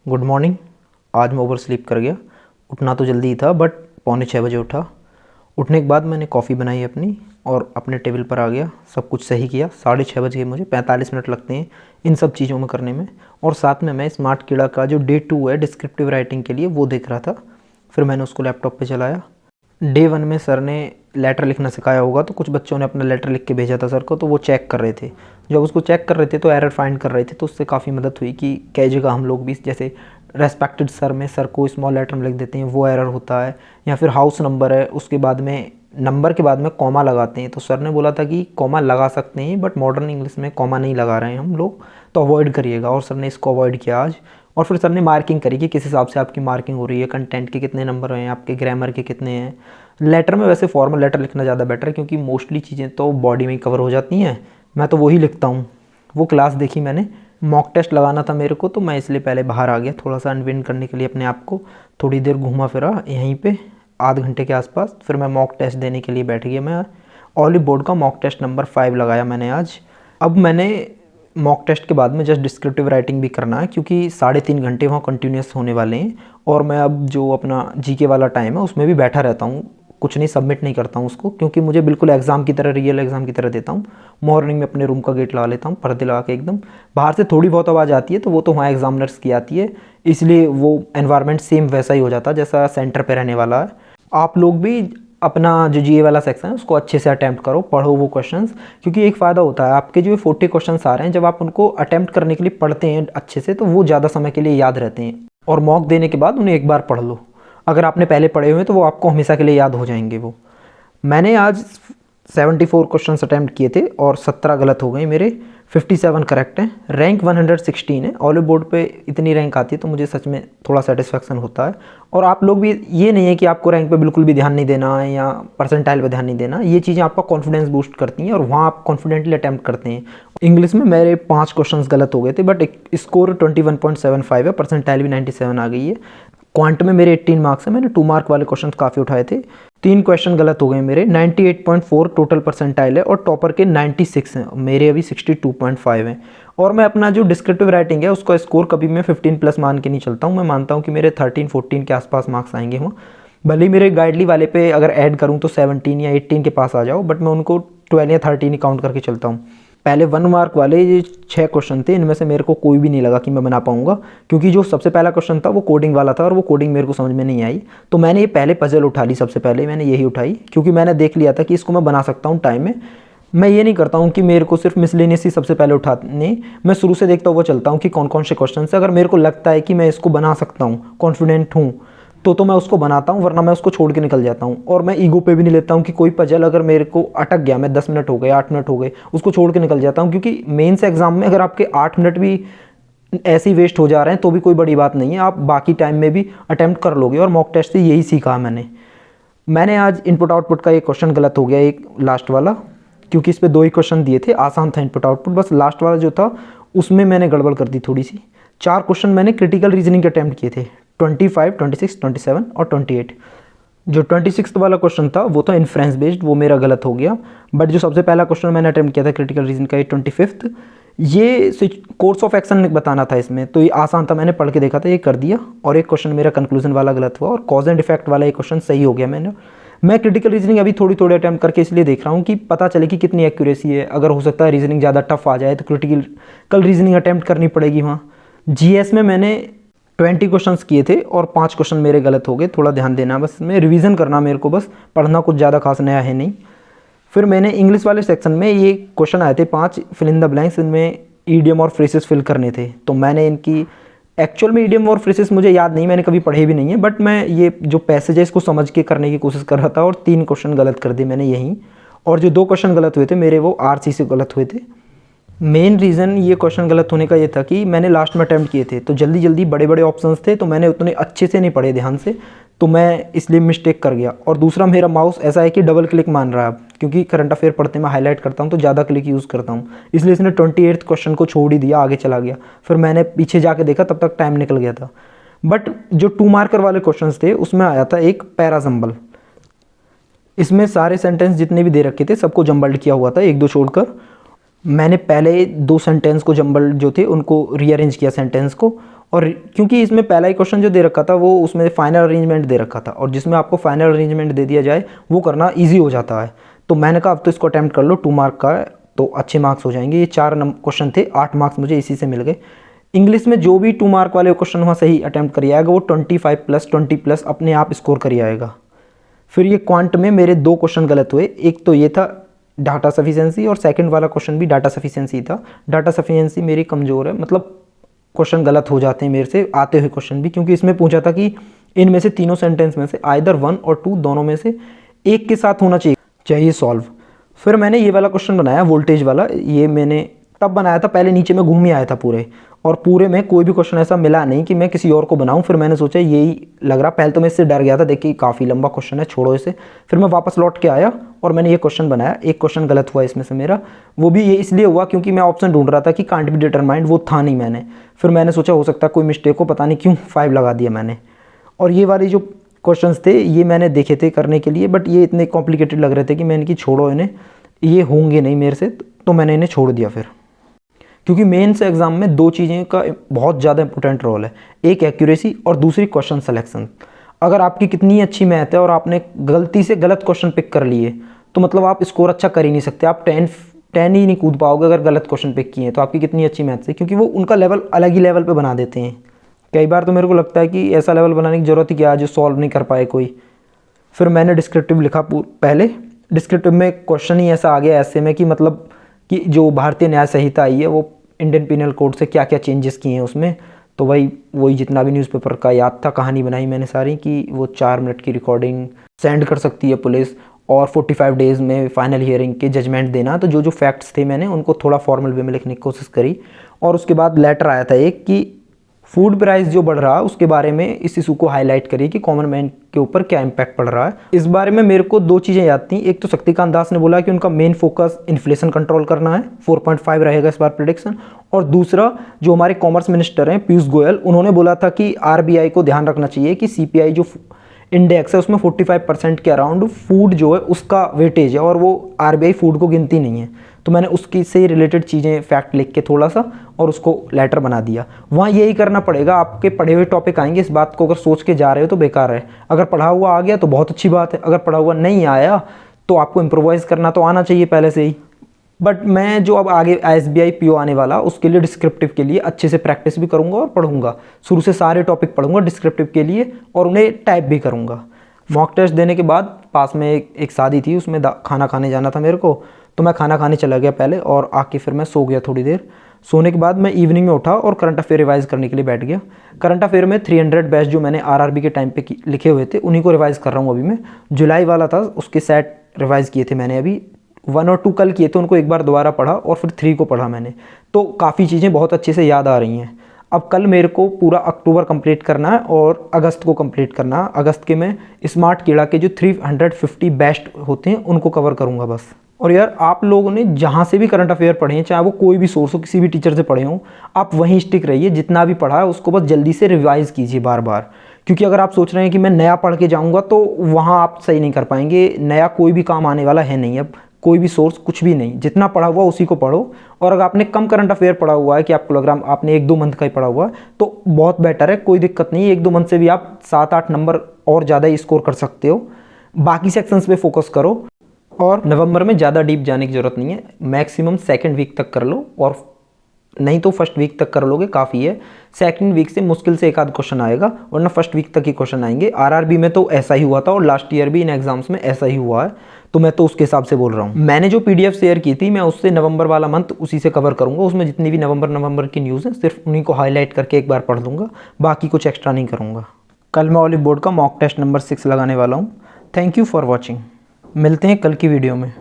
Good morning. आज मैं over sleep कर गया। उठना तो जल्दी ही था बट 5:45 बजे उठा। उठने के बाद मैंने कॉफ़ी बनाई अपनी और अपने टेबल पर आ गया। सब कुछ सही किया। 6:30 बजे मुझे 45 मिनट लगते हैं इन सब चीज़ों में करने में। और साथ में मैं स्मार्ट कीड़ा का जो डे 2 है डिस्क्रिप्टिव राइटिंग के लिए वो देख रहा था। फिर मैंने उसको लैपटॉप पे चलाया। डे 1 में सर ने लेटर लिखना सिखाया होगा, तो कुछ बच्चों ने अपना लेटर लिख के भेजा था सर को, तो वो चेक कर रहे थे। जब उसको चेक कर रहे थे तो एरर फाइंड कर रहे थे, तो उससे काफ़ी मदद हुई कि कई जगह हम लोग भी जैसे रेस्पेक्टेड सर में सर को स्मॉल लेटर में लिख देते हैं, वो एरर होता है। या फिर हाउस नंबर है, उसके बाद में नंबर के बाद में कॉमा लगाते हैं, तो सर ने बोला था कि कॉमा लगा सकते हैं बट मॉडर्न इंग्लिश में कॉमा नहीं लगा रहे हैं हम लोग, तो अवॉइड करिएगा। और सर ने इसको अवॉइड किया आज। और फिर सर ने मार्किंग करी कि किस हिसाब से आपकी मार्किंग हो रही है, कंटेंट के कितने नंबर हैं, आपके ग्रामर के कितने हैं। लेटर में वैसे फॉर्मल लेटर लिखना ज़्यादा बेटर है क्योंकि मोस्टली चीज़ें तो बॉडी में ही कवर हो जाती हैं। मैं तो वही लिखता हूँ। वो क्लास देखी मैंने, मॉक टेस्ट लगाना था मेरे को, तो मैं इसलिए पहले बाहर आ गया थोड़ा सा अनविन करने के लिए अपने आप को। थोड़ी देर घूमा फिरा यहीं पे आध घंटे के आसपास, फिर मैं मॉक टेस्ट देने के लिए बैठ गया। मैं ऑलिव बोर्ड का मॉक टेस्ट नंबर 5 लगाया मैंने आज। अब मैंने मॉक टेस्ट के बाद में जस्ट डिस्क्रिप्टिव राइटिंग भी करना है क्योंकि 3.5 घंटे वहाँ कंटिन्यूस होने वाले हैं। और मैं अब जो अपना जीके वाला टाइम है उसमें भी बैठा रहता हूँ, कुछ नहीं सबमिट नहीं करता हूँ उसको, क्योंकि मुझे बिल्कुल एग्ज़ाम की तरह, रियल एग्ज़ाम की तरह देता हूँ। मॉर्निंग में अपने रूम का गेट लगा लेता हूँ, पर्दे लगा के एकदम। बाहर से थोड़ी बहुत आवाज़ आती है तो वो तो वहाँ एग्जामिनर्स की आती है, इसलिए वो एनवायरनमेंट सेम वैसा ही हो जाता है जैसा सेंटर पे रहने वाला है। आप लोग भी अपना जो जीए वाला सेक्शन है उसको अच्छे से अटैम्प्ट करो, पढ़ो वो क्वेश्चंस, क्योंकि एक फ़ायदा होता है आपके जो 40 क्वेश्चंस आ रहे हैं, जब आप उनको अटैम्प्ट करने के लिए पढ़ते हैं अच्छे से तो वो ज़्यादा समय के लिए याद रहते हैं। और मॉक देने के बाद उन्हें एक बार पढ़ लो। अगर आपने पहले पढ़े हुए हैं तो वो आपको हमेशा के लिए याद हो जाएंगे। वो मैंने आज 74 क्वेश्चन अटैम्प्ट किए थे और 17 गलत हो गए मेरे, 57 करेक्ट हैं। रैंक 116 है। ऑलिव बोर्ड पे इतनी रैंक आती है तो मुझे सच में थोड़ा सेटिस्फेक्शन होता है। और आप लोग भी, ये नहीं है कि आपको रैंक पे बिल्कुल भी ध्यान नहीं देना है या परसेंटाइल पे ध्यान नहीं देना, ये चीज़ें आपका कॉन्फिडेंस बूस्ट करती हैं और वहाँ आप कॉन्फिडेंटली अटैम्प्ट करते हैं। इंग्लिश में मेरे 5 क्वेश्चन गलत हो गए थे बट स्कोर 21.75 है, परसेंटाइल भी 97 आ गई है। क्वांट में मेरे 18 मार्क्स हैं, मैंने 2 मार्क वाले क्वेश्चन काफ़ी उठाए थे। 3 क्वेश्चन गलत हो गए मेरे, 98.4 टोटल परसेंटाइल है और टॉपर के 96 हैं, मेरे अभी 62.5 हैं। और मैं अपना जो डिस्क्रिप्टिव राइटिंग है उसका स्कोर कभी मैं 15 प्लस मान के नहीं चलता हूँ। मैं मानता हूँ कि मेरे 13-14 के आसपास मार्क्स आएंगे वहाँ, भले ही मेरे गाइडली वाले पे अगर ऐड करूँ तो 17 या 18 के पास आ जाओ, बट मैं उनको 12 या 13 ही काउंट करके चलता हूँ। पहले 1 मार्क वाले ये 6 क्वेश्चन थे, इनमें से मेरे को कोई भी नहीं लगा कि मैं बना पाऊंगा, क्योंकि जो सबसे पहला क्वेश्चन था वो कोडिंग वाला था और वो कोडिंग मेरे को समझ में नहीं आई। तो मैंने ये पहले पजल उठा ली, सबसे पहले मैंने यही उठाई क्योंकि मैंने देख लिया था कि इसको मैं बना सकता हूँ टाइम में। मैं ये नहीं करता हूँ कि मेरे को सिर्फ मिसलेनियस ही सबसे पहले उठाने, मैं शुरू से देखता हुआ चलता हूँ कि कौन कौन से क्वेश्चन से अगर मेरे को लगता है कि मैं इसको बना सकता हूँ, कॉन्फिडेंट हूँ, तो मैं उसको बनाता हूँ, वरना मैं उसको छोड़ के निकल जाता हूँ। और मैं ईगो पे भी नहीं लेता हूँ कि कोई पजल अगर मेरे को अटक गया, मैं 10 मिनट हो गए, 8 मिनट हो गए, उसको छोड़ के निकल जाता हूँ। क्योंकि मेंस एग्जाम में अगर आपके 8 मिनट भी ऐसे ही वेस्ट हो जा रहे हैं तो भी कोई बड़ी बात नहीं है, आप बाकी टाइम में भी अटैम्प्ट कर लोगे। और मॉक टेस्ट से यही सीखा मैंने आज इनपुट आउटपुट का एक क्वेश्चन गलत हो गया, एक लास्ट वाला, क्योंकि इस पर 2 ही क्वेश्चन दिए थे, आसान था इनपुट आउटपुट, बस लास्ट वाला जो था उसमें मैंने गड़बड़ कर दी थोड़ी सी। 4 क्वेश्चन मैंने क्रिटिकल रीजनिंग के अटैम्प्ट किए थे, 25, 26, 27 और 28। जो 26 वाला क्वेश्चन था वो था इन्फ्रेंस बेस्ड, वो मेरा गलत हो गया। बट जो सबसे पहला क्वेश्चन मैंने अटैम्प्ट किया था क्रिटिकल रीजनिंग का, ये 25, ये कोर्स ऑफ एक्शन बताना था इसमें, तो ये आसान था, मैंने पढ़ के देखा था, ये कर दिया। और एक क्वेश्चन मेरा कंक्लूजन वाला गलत हुआ और कॉज एंड इफेक्ट वाला एक क्वेश्चन सही हो गया। मैं क्रिटिकल रीजनिंग अभी थोड़ी थोड़ी अटैम्प्ट करके इसलिए देख रहा हूँ कि पता चले कि कितनी एक्यूरेसी है। अगर हो सकता है रीजनिंग ज़्यादा टफ आ जाए तो क्रिटिकल रीजनिंग अटैम्प्ट करनी पड़ेगी वहाँ। जीएस में मैंने 20 क्वेश्चंस किए थे और 5 क्वेश्चन मेरे गलत हो गए, थोड़ा ध्यान देना, बस मैं रिवीजन करना मेरे को, बस पढ़ना कुछ ज़्यादा खास नया है नहीं। फिर मैंने इंग्लिश वाले सेक्शन में ये क्वेश्चन आए थे 5 फिल इन द ब्लैंक्स, इनमें ईडियम और फ्रेसेस फिल करने थे। तो मैंने इनकी एक्चुअल में ईडियम और फ्रेसेस मुझे याद नहीं, मैंने कभी पढ़े भी नहीं है, बट मैं ये जो पैसेज है इसको समझ के करने की कोशिश कर रहा था और 3 क्वेश्चन गलत कर दिए मैंने यहीं। और जो 2 क्वेश्चन गलत हुए थे मेरे, वो आरसी से गलत हुए थे। मेन रीज़न ये क्वेश्चन गलत होने का ये था कि मैंने लास्ट में अटैम्प्ट किए थे तो जल्दी जल्दी बड़े बड़े ऑप्शंस थे, तो मैंने उतने अच्छे से नहीं पढ़े ध्यान से, तो मैं इसलिए मिस्टेक कर गया। और दूसरा, मेरा माउस ऐसा है कि डबल क्लिक मान रहा है अब, क्योंकि करंट अफेयर पढ़ते मैं हाईलाइट करता हूँ तो ज़्यादा क्लिक यूज़ करता हूँ, इसलिए इसने 28 क्वेश्चन को छोड़ ही दिया, आगे चला गया। फिर मैंने पीछे जाके देखा, तब तक टाइम निकल गया था। बट जो 2 मार्कर वाले क्वेश्चन थे उसमें आया था एक पैराजम्बल, इसमें सारे सेंटेंस जितने भी दे रखे थे सबको जम्बल्ड किया हुआ था, 1-2 छोड़कर। मैंने पहले 2 सेंटेंस को जम्बल जो थे उनको रीअरेंज किया सेंटेंस को, और क्योंकि इसमें पहला ही क्वेश्चन जो दे रखा था वो उसमें फाइनल अरेंजमेंट दे रखा था, और जिसमें आपको फाइनल अरेंजमेंट दे दिया जाए वो करना ईजी हो जाता है। तो मैंने कहा अब तो इसको अटैम्प्ट कर लो, 2 मार्क का है तो अच्छे मार्क्स हो जाएंगे। ये 4 क्वेश्चन थे, 8 मार्क्स मुझे इसी से मिल गए। इंग्लिश में जो भी 2 मार्क वाले क्वेश्चन वहाँ सही अटैम्प्ट करिए आएगा वो 25+20+ अपने आप स्कोर करिए आएगा। फिर ये क्वांट में मेरे 2 क्वेश्चन गलत हुए, एक तो ये था डाटा सफिशिएंसी और सेकंड वाला क्वेश्चन भी डाटा सफिशिएंसी था। डाटा सफिशिएंसी मेरी कमज़ोर है, मतलब क्वेश्चन गलत हो जाते हैं मेरे से आते हुए क्वेश्चन भी, क्योंकि इसमें पूछा था कि इनमें से तीनों सेंटेंस में से आइदर 1 और 2 दोनों में से एक के साथ होना चाहिए सॉल्व। फिर मैंने ये वाला क्वेश्चन बनाया वोल्टेज वाला, ये मैंने तब बनाया था पहले नीचे में घूम ही आया था पूरे, और पूरे में कोई भी क्वेश्चन ऐसा मिला नहीं कि मैं किसी और को बनाऊं। फिर मैंने सोचा यही लग रहा, पहले तो मैं इससे डर गया था, देखिए काफ़ी लंबा क्वेश्चन है, छोड़ो इसे। फिर मैं वापस लौट के आया और मैंने ये क्वेश्चन बनाया। एक क्वेश्चन गलत हुआ इसमें से मेरा, वो भी ये इसलिए हुआ क्योंकि मैं ऑप्शन ढूंढ रहा था कि कांट बी डिटरमाइंड, वो था नहीं मैंने। फिर मैंने सोचा हो सकता है कोई मिस्टेक हो, पता नहीं क्यों 5 लगा दिया मैंने। और ये वाली जो क्वेश्चंस थे ये मैंने देखे थे करने के लिए, बट ये इतने कॉम्प्लिकेटेड लग रहे थे कि मैंने कि छोड़ो इन्हें, ये होंगे नहीं मेरे से, तो मैंने इन्हें छोड़ दिया। फिर क्योंकि मेंस एग्जाम में 2 चीज़ें का बहुत ज़्यादा इंपॉर्टेंट रोल है, एक एक्यूरेसी और दूसरी क्वेश्चन सिलेक्शन। अगर आपकी कितनी अच्छी मैथ है और आपने गलती से गलत क्वेश्चन पिक कर लिए तो मतलब आप स्कोर अच्छा कर ही नहीं सकते, आप 10 ही नहीं कूद पाओगे अगर गलत क्वेश्चन पिक किए तो आपकी कितनी अच्छी मैथ से, क्योंकि वो उनका लेवल अलग ही लेवल पे बना देते हैं। कई बार तो मेरे को लगता है कि ऐसा लेवल बनाने की ज़रूरत ही क्या है जो सॉल्व नहीं कर पाए कोई। फिर मैंने डिस्क्रिप्टिव लिखा पहले, डिस्क्रिप्टिव में क्वेश्चन ही ऐसा आ गया ऐसे में कि मतलब कि जो भारतीय न्याय संहिता आई है वो इंडियन पिनल कोड से क्या क्या चेंजेस किए हैं उसमें, तो वही जितना भी न्यूज़पेपर का याद था कहानी बनाई मैंने सारी कि वो 4 मिनट की रिकॉर्डिंग सेंड कर सकती है पुलिस, और 45 डेज़ में फाइनल हियरिंग के जजमेंट देना। तो जो फैक्ट्स थे मैंने उनको थोड़ा फॉर्मल वे में लिखने की कोशिश करी। और उसके बाद लेटर आया था एक कि फूड प्राइस जो बढ़ रहा है उसके बारे में इस इशू को हाईलाइट करिए कि कॉमन मैन के ऊपर क्या इंपैक्ट पड़ रहा है। इस बारे में मेरे को 2 चीज़ें याद थी, एक तो शक्तिकांत दास ने बोला कि उनका मेन फोकस इन्फ्लेशन कंट्रोल करना है, 4.5 रहेगा इस बार प्रेडिक्शन। और दूसरा जो हमारे कॉमर्स मिनिस्टर हैं पीयूष गोयल, उन्होंने बोला था कि आरबीआई को ध्यान रखना चाहिए कि सीपीआई जो इंडेक्स है उसमें 45% के अराउंड फूड जो है उसका वेटेज है, और वो आरबीआई फूड को गिनती नहीं है। तो मैंने उसकी से रिलेटेड चीज़ें फैक्ट लिख के थोड़ा सा और उसको लेटर बना दिया। वहाँ यही करना पड़ेगा, आपके पढ़े हुए टॉपिक आएंगे, इस बात को अगर सोच के जा रहे हो तो बेकार है। अगर पढ़ा हुआ आ गया तो बहुत अच्छी बात है, अगर पढ़ा हुआ नहीं आया तो आपको इम्प्रोवाइज़ करना तो आना चाहिए पहले से ही। बट मैं जो अब आगे एसबीआई पीओ आने वाला उसके लिए डिस्क्रिप्टिव के लिए अच्छे से प्रैक्टिस भी करूँगा और पढ़ूंगा, शुरू से सारे टॉपिक पढ़ूंगा डिस्क्रिप्टिव के लिए और उन्हें टाइप भी करूँगा। मॉक टेस्ट देने के बाद पास में एक शादी थी, उसमें खाना खाने जाना था मेरे को, तो मैं खाना खाने चला गया पहले और आके फिर मैं सो गया थोड़ी देर। सोने के बाद मैं इवनिंग में उठा और करंट अफेयर रिवाइज करने के लिए बैठ गया। करंट अफेयर में 300 बैच जो मैंने आरआरबी के टाइम पे लिखे हुए थे उन्हीं को रिवाइज कर रहा हूँ अभी मैं। जुलाई वाला था उसके सेट रिवाइज किए थे मैंने, अभी 1 और 2 कल किए थे, उनको एक बार दोबारा पढ़ा और फिर 3 को पढ़ा मैंने, तो काफ़ी चीज़ें बहुत अच्छे से याद आ रही हैं। अब कल मेरे को पूरा अक्टूबर कंप्लीट करना है और अगस्त को कंप्लीट करना है। अगस्त के मैं स्मार्ट कीड़ा के जो 350 बेस्ट होते हैं उनको कवर करूँगा बस। और यार आप लोगों ने जहाँ से भी करंट अफेयर पढ़े हैं, चाहे वो कोई भी सोर्स हो, किसी भी टीचर से पढ़े हों, आप वहीं स्टिक रहिए। जितना भी पढ़ा है उसको बस जल्दी से रिवाइज़ कीजिए बार बार, क्योंकि अगर आप सोच रहे हैं कि मैं नया पढ़ के जाऊँगा तो वहाँ आप सही नहीं कर पाएंगे। नया कोई भी काम आने वाला है नहीं, अब कोई भी सोर्स कुछ भी नहीं, जितना पढ़ा हुआ उसी को पढ़ो। और अगर आपने कम करंट अफेयर पढ़ा हुआ है कि आपको लग रहा आपने 1-2 मंथ का ही पढ़ा हुआ है तो बहुत बेटर है, कोई दिक्कत नहीं है। 1-2 मंथ से भी आप 7-8 नंबर और ज़्यादा ही स्कोर कर सकते हो। बाकी सेक्शंस पे फोकस करो और नवंबर में ज़्यादा डीप जाने की ज़रूरत नहीं है, मैक्सिमम 2nd वीक तक कर लो, और नहीं तो 1st वीक तक कर लोगे काफ़ी है। 2nd वीक से मुश्किल से 1-आध क्वेश्चन आएगा, वरना 1st वीक तक ही क्वेश्चन आएंगे। आरआरबी में तो ऐसा ही हुआ था और लास्ट ईयर भी इन एग्जाम्स में ऐसा ही हुआ है, तो मैं तो उसके हिसाब से बोल रहा हूँ। मैंने जो पीडीएफ शेयर की थी मैं उससे नवंबर वाला मंथ उसी से कवर करूँगा, उसमें जितनी भी नवंबर की न्यूज़ है सिर्फ उन्हीं को हाईलाइट करके एक बार पढ़ लूँगा, बाकी कुछ एक्स्ट्रा नहीं करूँगा। कल मैं ऑलिव बोर्ड का मॉक टेस्ट नंबर 6 लगाने वाला हूँ। थैंक यू फॉर वॉचिंग, मिलते हैं कल की वीडियो में।